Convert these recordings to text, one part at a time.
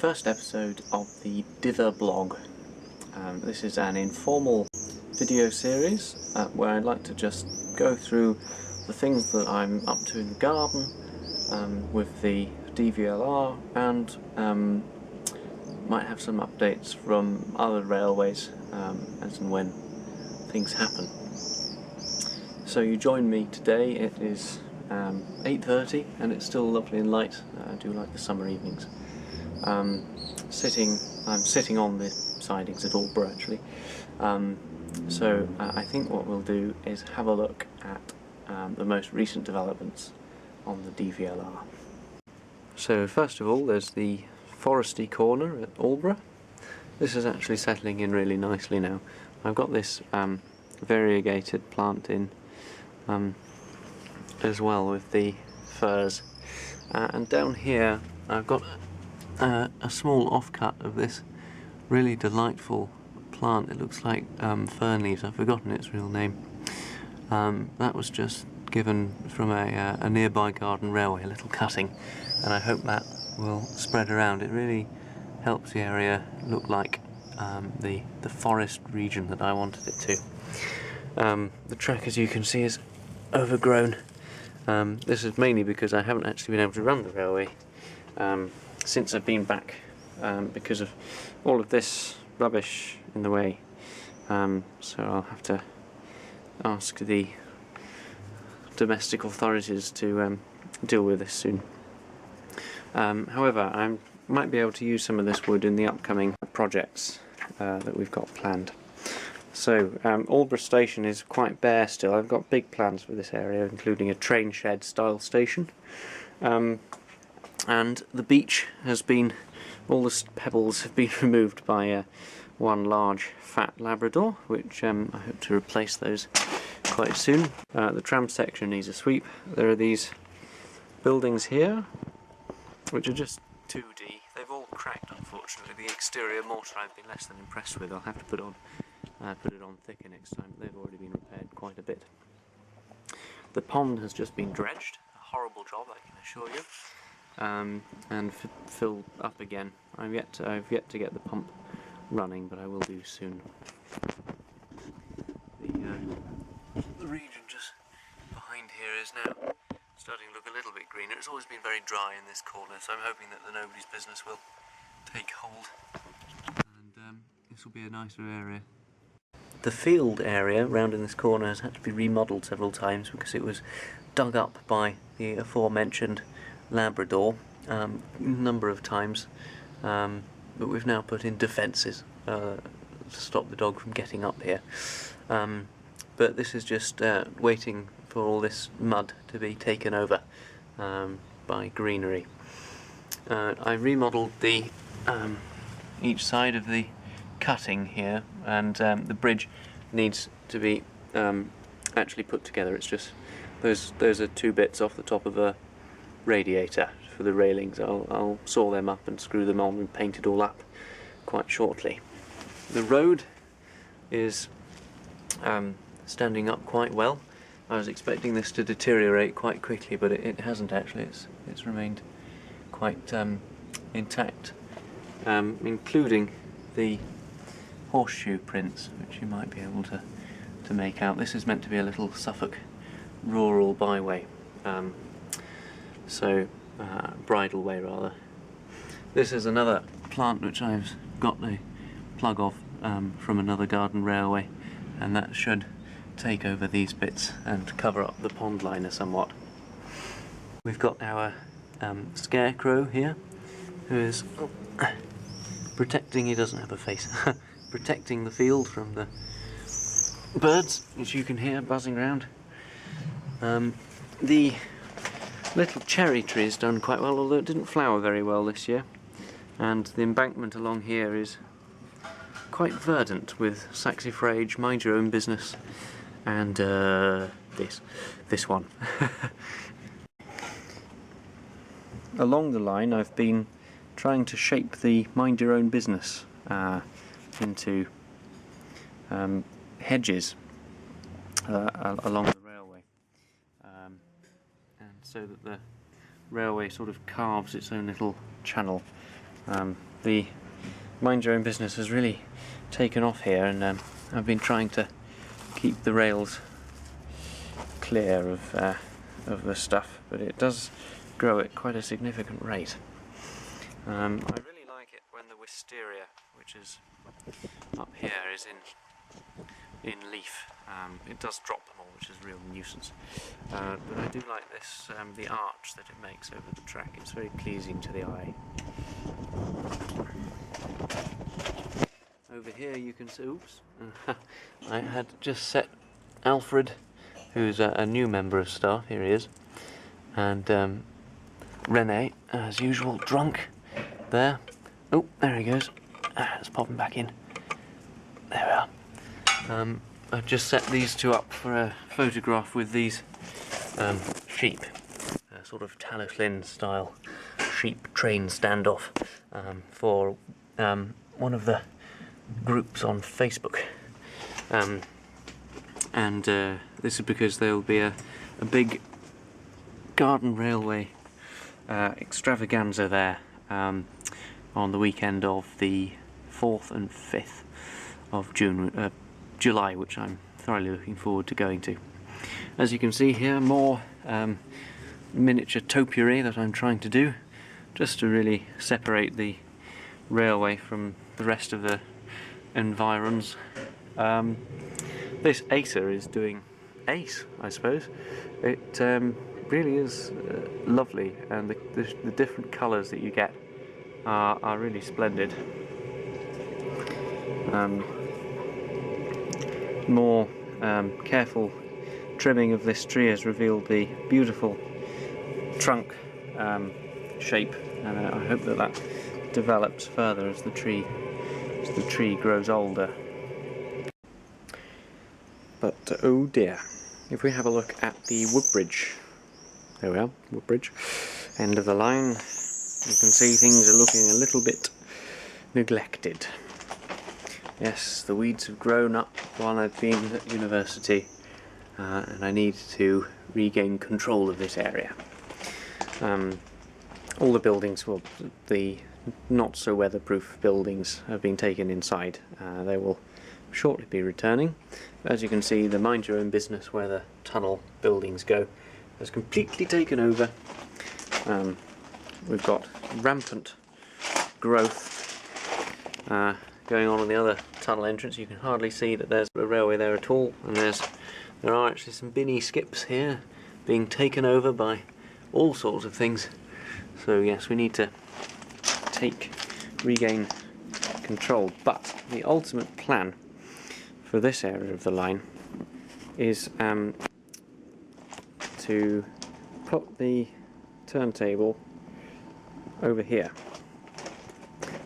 first episode of the Dither blog. This is an informal video series where I'd like to just go through the things that I'm up to in the garden with the DVLR, and might have some updates from other railways as and when things happen. So you join me today. It is 8:30 and it's still lovely and light. I do like the summer evenings. I'm sitting on the sidings at Aldborough actually. So I think what we'll do is have a look at the most recent developments on the DVLR. So first of all, there's the foresty corner at Aldborough. This is actually settling in really nicely now. I've got this variegated plant in as well with the firs, and down here I've got a small offcut of this really delightful plant. It looks like fern leaves. I've forgotten its real name. That was just given from a nearby garden railway, a little cutting, and I hope that will spread around. It really helps the area look like the forest region that I wanted it to. The track, as you can see, is overgrown. This is mainly because I haven't actually been able to run the railway since I've been back, because of all of this rubbish in the way. So I'll have to ask the domestic authorities to deal with this soon. However, I might be able to use some of this wood in the upcoming projects that we've got planned. So, Aldborough station is quite bare still. I've got big plans for this area, including a train shed style station. And the beach has been, all the pebbles have been removed by one large fat Labrador, which I hope to replace those quite soon. The tram section needs a sweep. There are these buildings here, which are just 2D. They've all cracked, unfortunately. The exterior mortar I've been less than impressed with. I'll have to put it on thicker next time. They've already been repaired quite a bit. The pond has just been dredged. A horrible job, I can assure you. And filled up again. I've yet to get the pump running, but I will do soon. The region just behind here is now starting to look a little bit greener. It's always been very dry in this corner, so I'm hoping that the nobody's business will take hold, and this will be a nicer area. The field area round in this corner has had to be remodelled several times because it was dug up by the aforementioned Labrador a number of times, but we've now put in defences to stop the dog from getting up here. But this is just waiting for all this mud to be taken over by greenery. I remodelled the each side of the cutting here, and the bridge needs to be actually put together. It's just those are two bits off the top of a radiator for the railings. I'll saw them up and screw them on and paint it all up quite shortly. The road is standing up quite well. I was expecting this to deteriorate quite quickly, but it hasn't actually. It's remained quite intact, including the horseshoe prints, which you might be able to make out. This is meant to be a little Suffolk rural byway, bridleway rather. This is another plant which I've got the plug of from another garden railway, and that should take over these bits and cover up the pond liner somewhat. We've got our scarecrow here, who is protecting, he doesn't have a face, protecting the field from the birds, which you can hear buzzing around. The little cherry tree has done quite well, although it didn't flower very well this year, and the embankment along here is quite verdant with saxifrage, mind your own business, and this one. Along the line I've been trying to shape the mind your own business into hedges along the railway, and so that the railway sort of carves its own little channel The mind your own business has really taken off here, and I've been trying to keep the rails clear of the stuff, but it does grow at quite a significant rate. I really like it when the wisteria, which is up here, is in leaf. It does drop them all, which is a real nuisance. But I do like this, the arch that it makes over the track. It's very pleasing to the eye. Over here you can see, oops, I had just set Alfred, who's a new member of staff, here he is, and Rene, as usual, drunk, there. Oh, there he goes. Let's pop him back in. There we are. I've just set these two up for a photograph with these sheep, a sort of Taluslin style sheep train standoff for one of the groups on Facebook. This is because there will be a big garden railway extravaganza there on the weekend of the 4th and 5th of July, which I'm thoroughly looking forward to going to. As you can see here, more miniature topiary that I'm trying to do, just to really separate the railway from the rest of the environs. This Acer is doing ace, I suppose. It really is lovely, and the different colours that you get are really splendid. More careful trimming of this tree has revealed the beautiful trunk shape, and I hope that develops further as the tree grows older. But oh dear, if we have a look at the woodbridge, there we are, woodbridge, end of the line, you can see things are looking a little bit neglected. Yes, the weeds have grown up while I've been at university, and I need to regain control of this area. All the buildings, well, the not so weatherproof buildings have been taken inside. They will shortly be returning. As you can see, the mind your own business where the tunnel buildings go has completely taken over. We've got rampant growth going on the other tunnel entrance. You can hardly see that there's a railway there at all, and there are actually some binny skips here being taken over by all sorts of things. So yes, we need to regain control, but the ultimate plan for this area of the line is to put the turntable over here.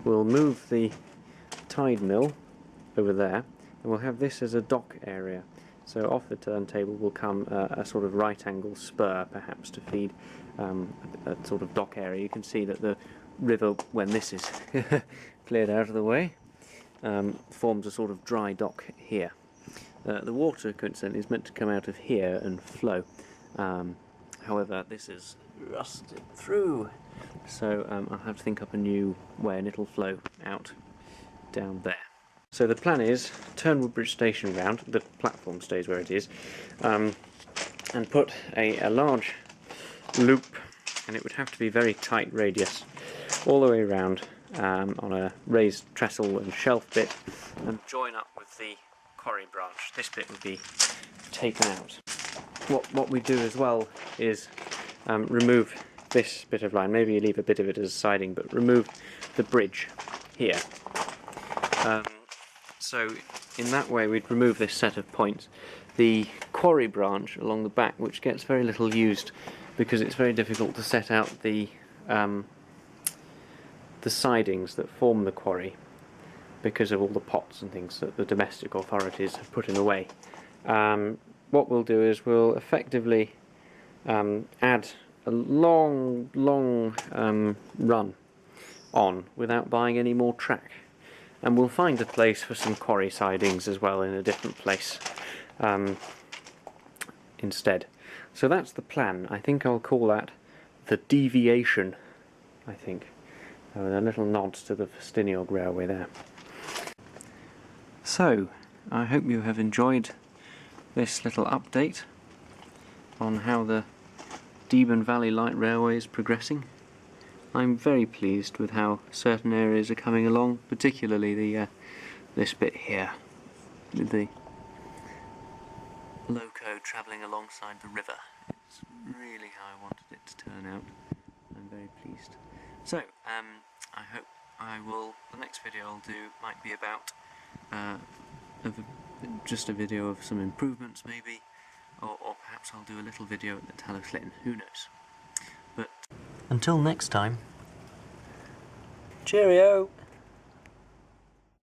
We'll move the tide mill over there, and we'll have this as a dock area. So off the turntable will come a sort of right angle spur, perhaps, to feed a sort of dock area. You can see that the river, when this is cleared out of the way, forms a sort of dry dock here. The water, coincidentally, is meant to come out of here and flow. However, this is rusted through, so I'll have to think up a new way, and it'll flow out down there. So the plan is turn Woodbridge Station round, the platform stays where it is, and put a large loop, and it would have to be very tight radius, all the way around on a raised trestle and shelf bit, and join up with the quarry branch. This bit would be taken out. What we do as well is remove this bit of line, maybe leave a bit of it as siding, but remove the bridge here. So in that way we'd remove this set of points. The quarry branch along the back, which gets very little used because it's very difficult to set out the sidings that form the quarry because of all the pots and things that the domestic authorities have put in the way. What we'll do is we'll effectively add a long run on without buying any more track. And we'll find a place for some quarry sidings as well in a different place instead. So that's the plan. I think I'll call that the deviation, I think. So a little nod to the Festiniog Railway there. So, I hope you have enjoyed this little update on how the Deben Valley Light Railway is progressing. I'm very pleased with how certain areas are coming along, particularly the this bit here, with the loco travelling alongside the river. It's really how I wanted it to turn out. I'm very pleased. So, I hope the next video I'll do might be about just a video of some improvements maybe, or perhaps I'll do a little video at the Talochlin, who knows. But until next time, cheerio!